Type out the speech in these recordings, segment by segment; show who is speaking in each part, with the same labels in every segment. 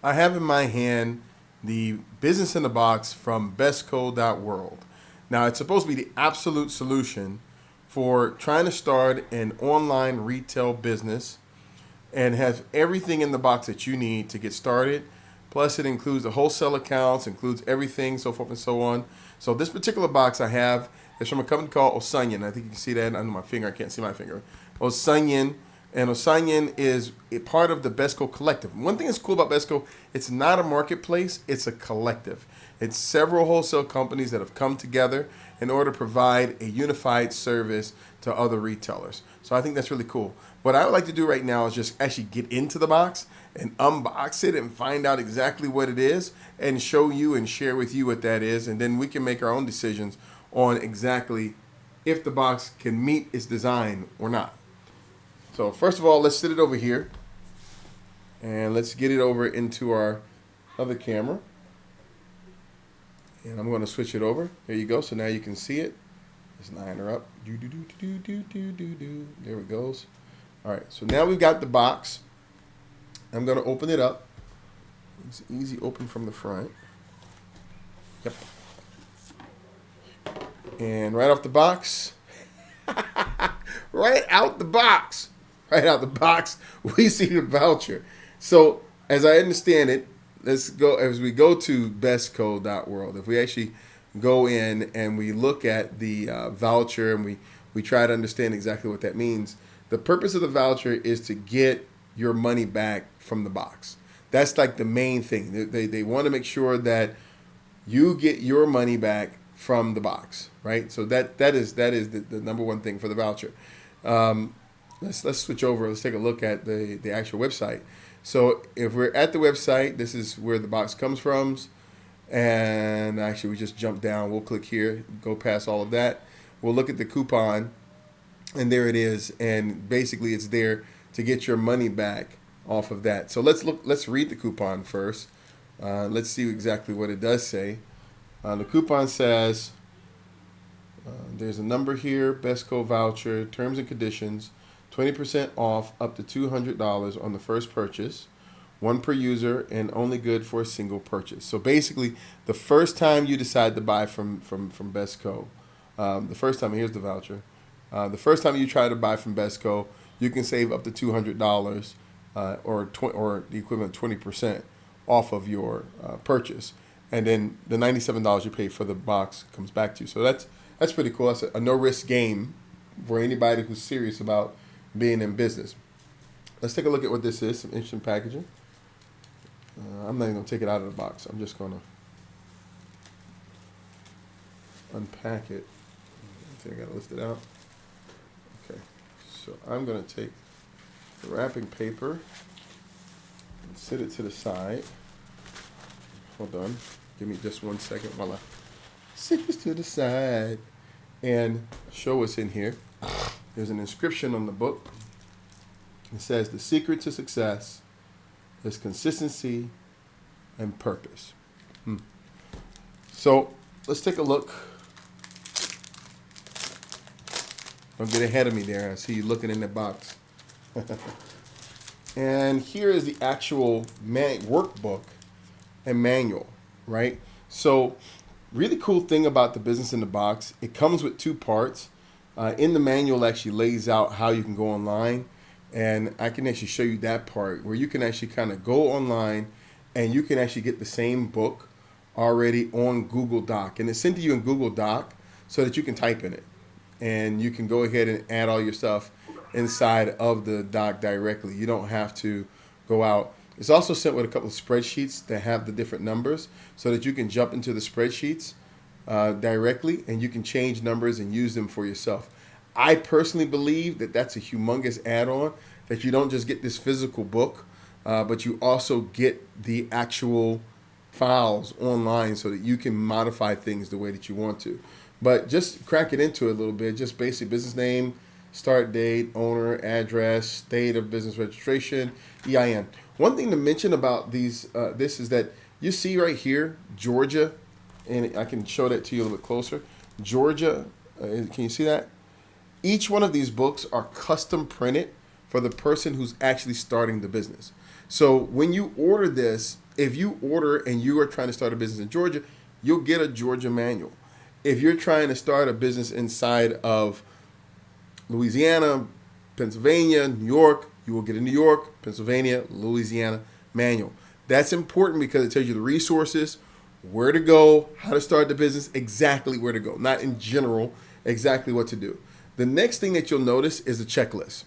Speaker 1: I have in my hand the Business in the Box from Bestco.world. Now, it's supposed to be the absolute solution for trying to start an online retail business and has everything in the box that you need to get started. Plus, it includes the wholesale accounts, includes everything, so forth and so on. So this particular box I have is from a company called Osunion. I think you can see that under my finger. I can't see my finger. Osunion. And Osunion is a part of the Bestco collective. One thing that's cool about Bestco, it's not a marketplace, it's a collective. It's several wholesale companies that have come together in order to provide a unified service to other retailers. So I think that's really cool. What I would like to do right now is just actually get into the box and unbox it and find out exactly what it is and show you and share with you what that is. And then we can make our own decisions on exactly if the box can meet its design or not. So first of all, let's sit it over here and let's get it over into our other camera. And I'm going to switch it over. There you go. So now you can see it. Let's line her up. Do, do, do, do, do, do, do, do. There it goes. All right. So now we've got the box. I'm going to open it up. It's easy open from the front. Yep. And right off the box, right out the box, we see the voucher. So as I understand it, let's go as we go to bestco.world. If we actually go in and we look at the voucher and we try to understand exactly what that means, the purpose of the voucher is to get your money back from the box. That's like the main thing. They want to make sure that you get your money back from the box, right? So that is the number one thing for the voucher. Let's switch over. Let's take a look at the actual website. So if we're at the website, this is where the box comes from. And actually, we just jump down. We'll click here, go past all of that. We'll look at the coupon, and there it is. And basically, it's there to get your money back off of that. So let's read the coupon first. Let's see exactly what it does say. The coupon says, there's a number here, Bestco voucher, terms and conditions, 20% off up to $200 on the first purchase, one per user, and only good for a single purchase. So basically, the first time you decide to buy from Bestco, the first time, here's the voucher, the first time you try to buy from Bestco, you can save up to $200 or the equivalent of 20% off of your purchase. And then the $97 you pay for the box comes back to you. So that's pretty cool. That's a no-risk game for anybody who's serious about being in business. Let's take a look at what this is, some interesting packaging. I'm not even going to take it out of the box. I'm just going to unpack it. I think I got to lift it out. Okay, so I'm going to take the wrapping paper and sit it to the side. Hold on. Give me just 1 second while I sit this to the side and show what's in here. There's an inscription on the book. It says, the secret to success is consistency and purpose. So let's take a look. Don't get ahead of me there. I see you looking in the box. And here is the actual workbook and manual, right? So really cool thing about the Business in the Box, it comes with two parts. In the manual, actually lays out how you can go online, and I can actually show you that part where you can actually kind of go online and you can actually get the same book already on Google Doc, and it's sent to you in Google Doc so that you can type in it, and you can go ahead and add all your stuff inside of the doc directly. You don't have to go out. It's also sent with a couple of spreadsheets that have the different numbers so that you can jump into the spreadsheets directly and you can change numbers and use them for yourself. I personally believe that that's a humongous add-on, that you don't just get this physical book, but you also get the actual files online so that you can modify things the way that you want to. But just crack it into it a little bit, just basic business name, start date, owner, address, date of business registration, EIN. One thing to mention about this is that you see right here, Georgia, and I can show that to you a little bit closer. Georgia, can you see that? Each one of these books are custom printed for the person who's actually starting the business. So when you order this, if you order and you are trying to start a business in Georgia, you'll get a Georgia manual. If you're trying to start a business inside of Louisiana, Pennsylvania, New York, you will get a New York, Pennsylvania, Louisiana manual. That's important because it tells you the resources, where to go, how to start the business, exactly where to go, not in general, exactly what to do. The next thing that you'll notice is the checklist.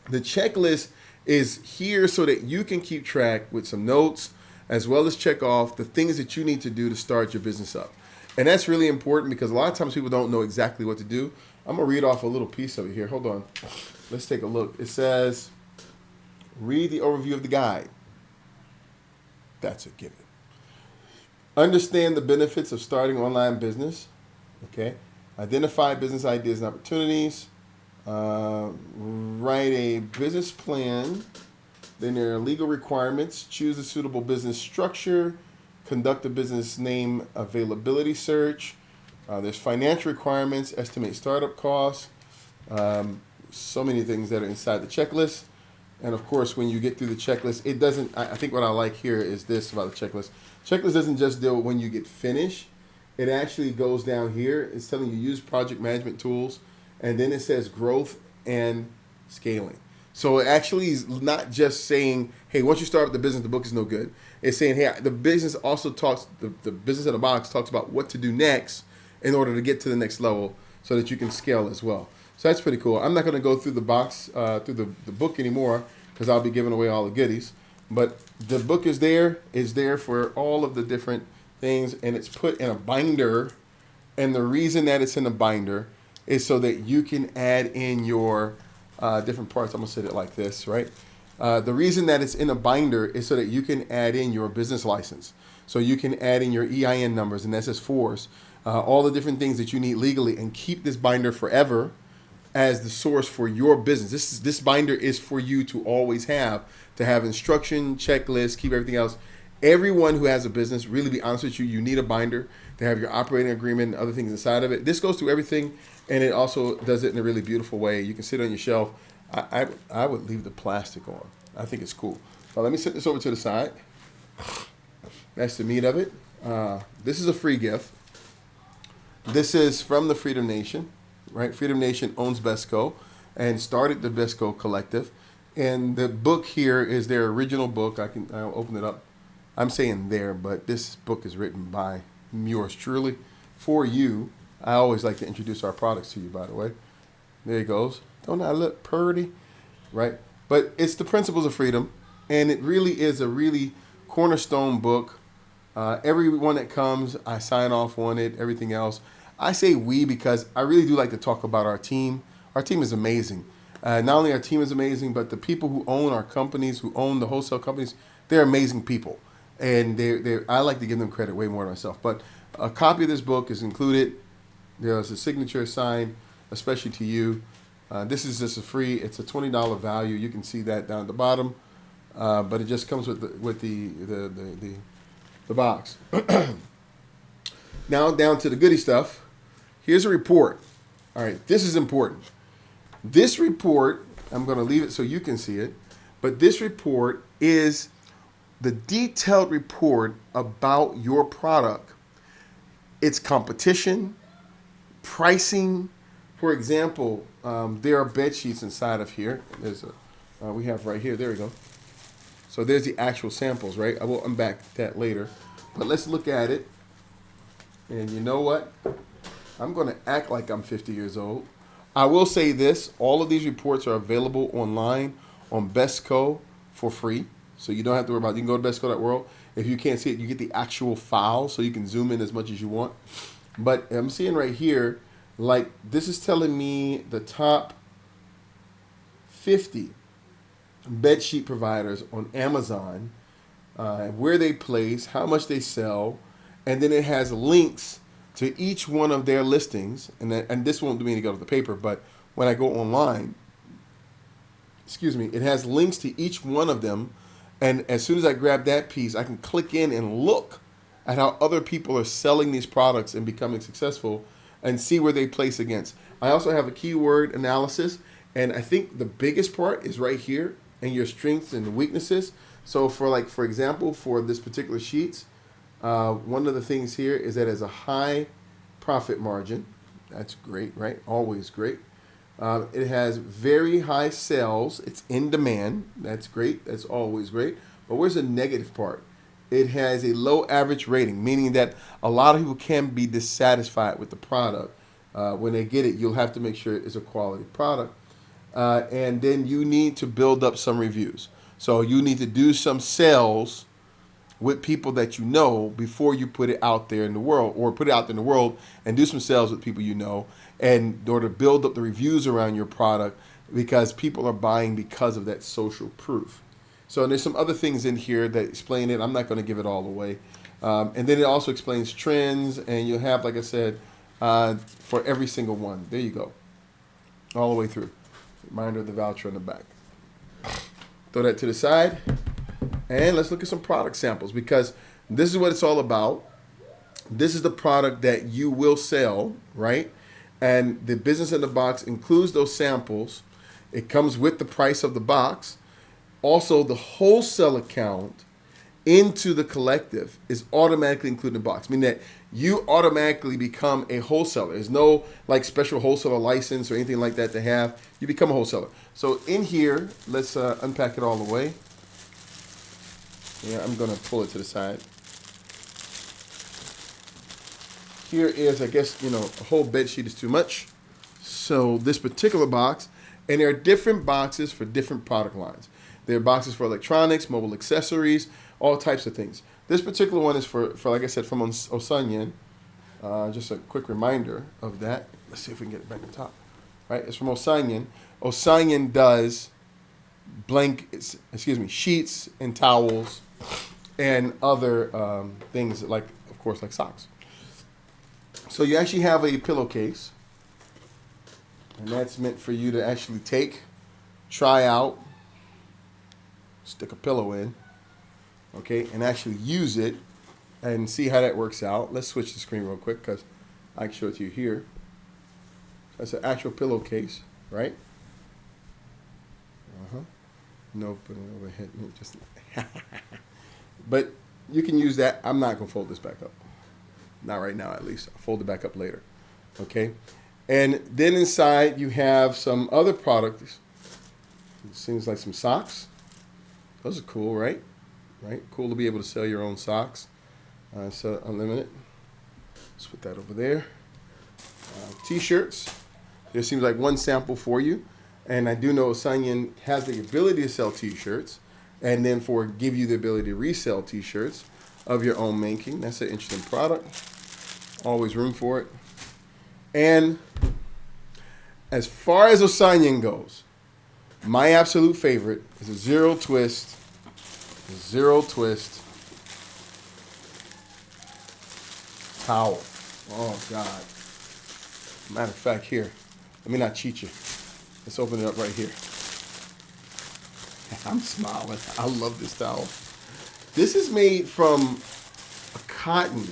Speaker 1: The checklist is here so that you can keep track with some notes, as well as check off the things that you need to do to start your business up. And that's really important because a lot of times people don't know exactly what to do. I'm going to read off a little piece of it here. Hold on. Let's take a look. It says, read the overview of the guide. That's a given. Understand the benefits of starting online business. Okay. Identify business ideas and opportunities. Write a business plan. Then there are legal requirements. Choose a suitable business structure. Conduct a business name availability search. There's financial requirements. Estimate startup costs. So many things that are inside the checklist. And of course, when you get through the checklist, it doesn't, I think what I like here is this about the checklist. Checklist doesn't just deal with when you get finished. It actually goes down here. It's telling you use project management tools. And then it says growth and scaling. So it actually is not just saying, hey, once you start with the business, the book is no good. It's saying, hey, the business also talks, the business in the box talks about what to do next in order to get to the next level so that you can scale as well. So that's pretty cool. I'm not going to go through the box, through the book anymore because I'll be giving away all the goodies. But the book is there for all of the different things, and it's put in a binder. And the reason that it's in a binder is so that you can add in your different parts. I'm going to say it like this, right? The reason that it's in a binder is so that you can add in your business license. So you can add in your EIN numbers and SS4s, all the different things that you need legally, and keep this binder forever as the source for your business. This binder is for you to always have, to have instruction, checklist, keep everything else. Everyone who has a business, really be honest with you, you need a binder to have your operating agreement and other things inside of it. This goes through everything, and it also does it in a really beautiful way. You can sit on your shelf. I would leave the plastic on. I think it's cool. Now let me set this over to the side. That's the meat of it. This is a free gift. This is from the Freedom Nation, right? Freedom Nation owns Bestco and started the Bestco Collective. And the book here is their original book. I'll open it up. I'm saying there, but this book is written by yours truly for you. I always like to introduce our products to you, by the way. There it goes. Don't I look pretty? Right? But it's the Principles of Freedom, and it really is a really cornerstone book. Everyone that comes, I sign off on it, everything else. I say we because I really do like to talk about our team. Our team is amazing. Not only our team is amazing, but the people who own our companies, who own the wholesale companies, they're amazing people. And I like to give them credit way more than myself. But a copy of this book is included. There's a signature signed, especially to you. This is just it's a $20 value. You can see that down at the bottom. But it just comes with the box. Now down to the goodie stuff. Here's a report. All right, this is important. This report, I'm going to leave it so you can see it, but this report is the detailed report about your product, its competition, pricing. For example, there are bed sheets inside of here. We have right here. There we go. So there's the actual samples, right? I will unpack that later. But let's look at it. And you know what? I'm going to act like I'm 50 years old. I will say this. All of these reports are available online on Bestco for free. So you don't have to worry about it. You can go to bestco.world. If you can't see it, you get the actual file so you can zoom in as much as you want. But I'm seeing right here, like this is telling me the top 50 bed sheet providers on Amazon, where they place, how much they sell, and then it has links to each one of their listings. And this won't do me any good with the paper, but when I go online, it has links to each one of them. And as soon as I grab that piece, I can click in and look at how other people are selling these products and becoming successful and see where they place against. I also have a keyword analysis, and I think the biggest part is right here and your strengths and weaknesses. So for example, for this particular sheets, one of the things here is that it has a high profit margin. That's great, right? Always great. It has very high sales. It's in demand. That's great. That's always great. But where's the negative part? It has a low average rating, meaning that a lot of people can be dissatisfied with the product. When they get it, you'll have to make sure it's a quality product. And then you need to build up some reviews. So you need to do some sales with people that you know before you put it out there in the world, or put it out there in the world and do some sales with people you know, and in order to build up the reviews around your product, because people are buying because of that social proof. So there's some other things in here that explain it. I'm not going to give it all away. And then it also explains trends, and you'll have, like I said, for every single one. There you go. All the way through. Reminder of the voucher on the back. Throw that to the side. And let's look at some product samples, because this is what it's all about. This is the product that you will sell, right? And the business in the box includes those samples. It comes with the price of the box. Also, the wholesale account into the collective is automatically included in the box, meaning that you automatically become a wholesaler. There's no like special wholesaler license or anything like that to have. You become a wholesaler. So in here, let's unpack it all the way. Yeah, I'm going to pull it to the side. Here is, I guess, a whole bed sheet is too much. So this particular box, and there are different boxes for different product lines. There are boxes for electronics, mobile accessories, all types of things. This particular one is for like I said, from Osanyan. Just a quick reminder of that. Let's see if we can get it back on top. Right, it's from Osanyan. Osanyan does sheets and towels and other things like, of course, like socks. So you actually have a pillowcase, and that's meant for you to actually take, try out, stick a pillow in, okay, and actually use it and see how that works out. Let's switch the screen real quick because I can show it to you here. That's an actual pillowcase, right? No, putting it overhead. Just but you can use that. I'm not going to fold this back up. Not right now, at least. I'll fold it back up later. Okay? And then inside you have some other products. It seems like some socks. Those are cool, right? Right? Cool to be able to sell your own socks. So unlimited. Let's put that over there. T-shirts. There seems like one sample for you. And I do know Osanyan has the ability to sell T-shirts, and then give you the ability to resell T-shirts of your own making. That's an interesting product. Always room for it. And as far as Osanyan goes, my absolute favorite is a zero twist towel. Oh God. Matter of fact, here, let me not cheat you. Let's open it up right here. I'm smiling. I love this towel. This is made from a cotton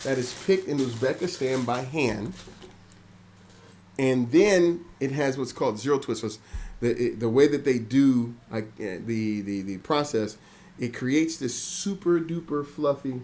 Speaker 1: that is picked in Uzbekistan by hand. And then it has what's called zero twist. So the way that they do the process, it creates this super duper fluffy,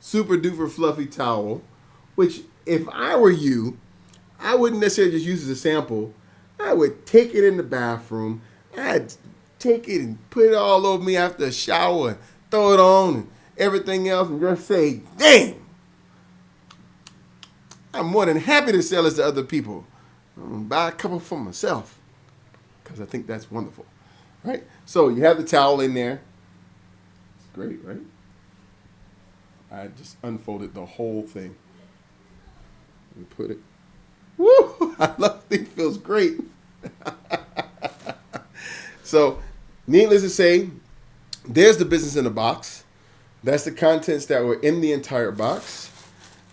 Speaker 1: super duper fluffy towel, which if I were you, I wouldn't necessarily just use as a sample. I would take it in the bathroom. I'd take it and put it all over me after a shower and throw it on and everything else and just say, dang, I'm more than happy to sell this to other people. I'm going to buy a couple for myself because I think that's wonderful, right? So you have the towel in there. It's great, right? I just unfolded the whole thing. Let me put it. Woo! I love it. It feels great. So, needless to say, there's the business in the box. That's the contents that were in the entire box.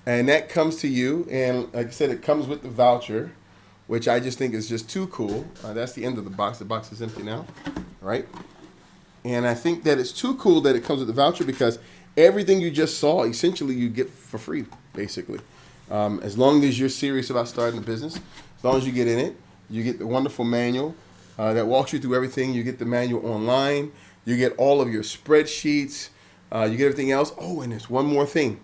Speaker 1: And that comes to you. And like I said, it comes with the voucher, which I just think is just too cool. That's the end of the box. The box is empty now, right? And I think that it's too cool that it comes with the voucher because everything you just saw, essentially, you get for free, basically. As long as you're serious about starting a business, as long as you get in it, you get the wonderful manual. that walks you through everything. You get the manual online. You get all of your spreadsheets. You get everything else. Oh, and there's one more thing.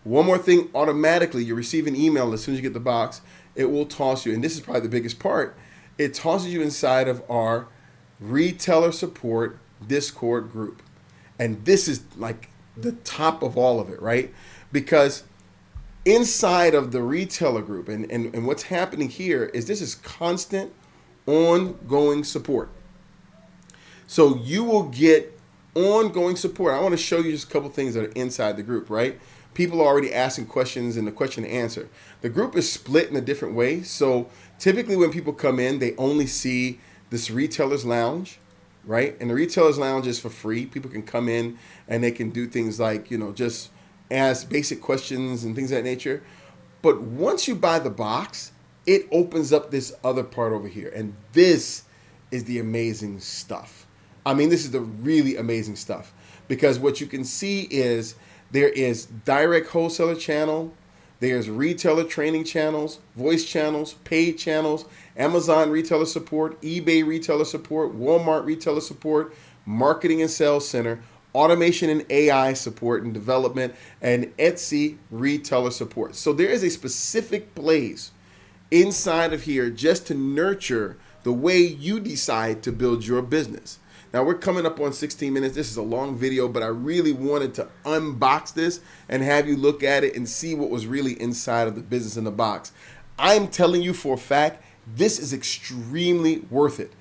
Speaker 1: One more thing, automatically, you receive an email as soon as you get the box. It will toss you, and this is probably the biggest part, it tosses you inside of our retailer support Discord group. And this is like the top of all of it, right? Because inside of the retailer group, and what's happening here is this is constant, ongoing support. So you will get ongoing support. I want to show you just a couple things that are inside the group, right? People are already asking questions in the question and answer. The group is split in a different way. So typically when people come in, they only see this retailer's lounge, right? And the retailer's lounge is for free. People can come in and they can do things like, just ask basic questions and things of that nature. But once you buy the box, it opens up this other part over here. And this is the amazing stuff. I mean, this is the really amazing stuff, because what you can see is there is direct wholesaler channel, there's retailer training channels, voice channels, paid channels, Amazon retailer support, eBay retailer support, Walmart retailer support, marketing and sales center, automation and AI support and development, and Etsy retailer support. So there is a specific place inside of here just to nurture the way you decide to build your business. Now we're coming up on 16 minutes. This is a long video, but I really wanted to unbox this and have you look at it and see what was really inside of the business in the box. I'm telling you for a fact, this is extremely worth it.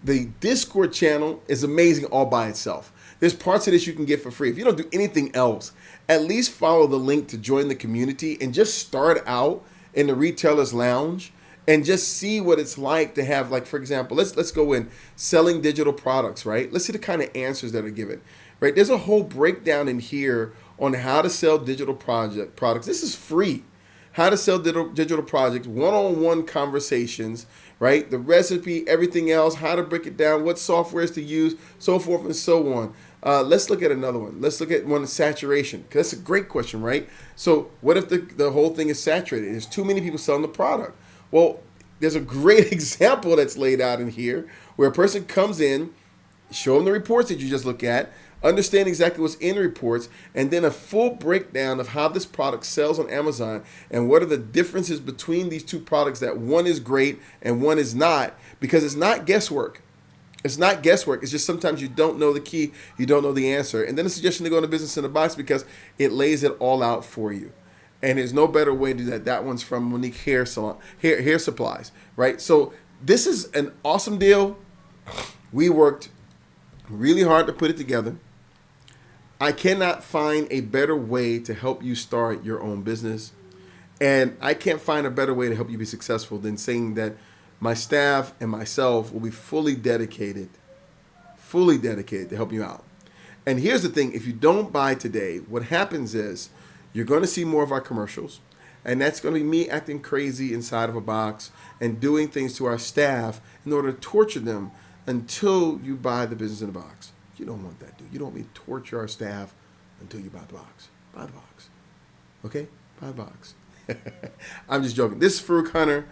Speaker 1: The Discord channel is amazing all by itself. There's parts of this you can get for free. If you don't do anything else, at least follow the link to join the community and just start out in the retailer's lounge and just see what it's like to have, like, for example, let's go in selling digital products, right? Let's see the kind of answers that are given, right? There's a whole breakdown in here on how to sell digital products. This is free. How to sell digital projects, one-on-one conversations, right? The recipe, everything else, how to break it down, what softwares to use, so forth and so on. Let's look at another one. Let's look at one, saturation, because that's a great question, right? So what if the whole thing is saturated? There's too many people selling the product. Well, there's a great example that's laid out in here where a person comes in, show them the reports that you just look at, understand exactly what's in the reports, and then a full breakdown of how this product sells on Amazon and what are the differences between these two products, that one is great and one is not, because it's not guesswork. It's not guesswork. It's just sometimes you don't know the key, you don't know the answer. And then a suggestion to go into Business in a Box because it lays it all out for you. And there's no better way to do that. That one's from Monique Hair Supplies, right? So this is an awesome deal. We worked really hard to put it together. I cannot find a better way to help you start your own business. And I can't find a better way to help you be successful than saying that my staff and myself will be fully dedicated to help you out. And here's the thing. If you don't buy today, what happens is you're going to see more of our commercials. And that's going to be me acting crazy inside of a box and doing things to our staff in order to torture them until you buy the Business in a Box. You don't want that, dude. You don't want me to torture our staff until you buy the box. Buy the box. Okay? Buy the box. I'm just joking. This is Farouk Hunter.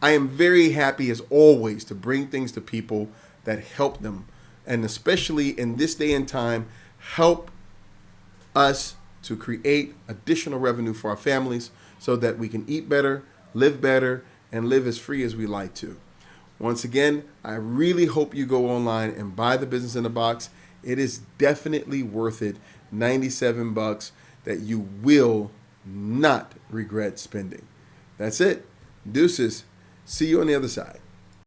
Speaker 1: I am very happy, as always, to bring things to people that help them. And especially in this day and time, help us to create additional revenue for our families so that we can eat better, and live as free as we like to. Once again, I really hope you go online and buy the Business in a Box. It is definitely worth it. $97 that you will not regret spending. That's it. Deuces. See you on the other side.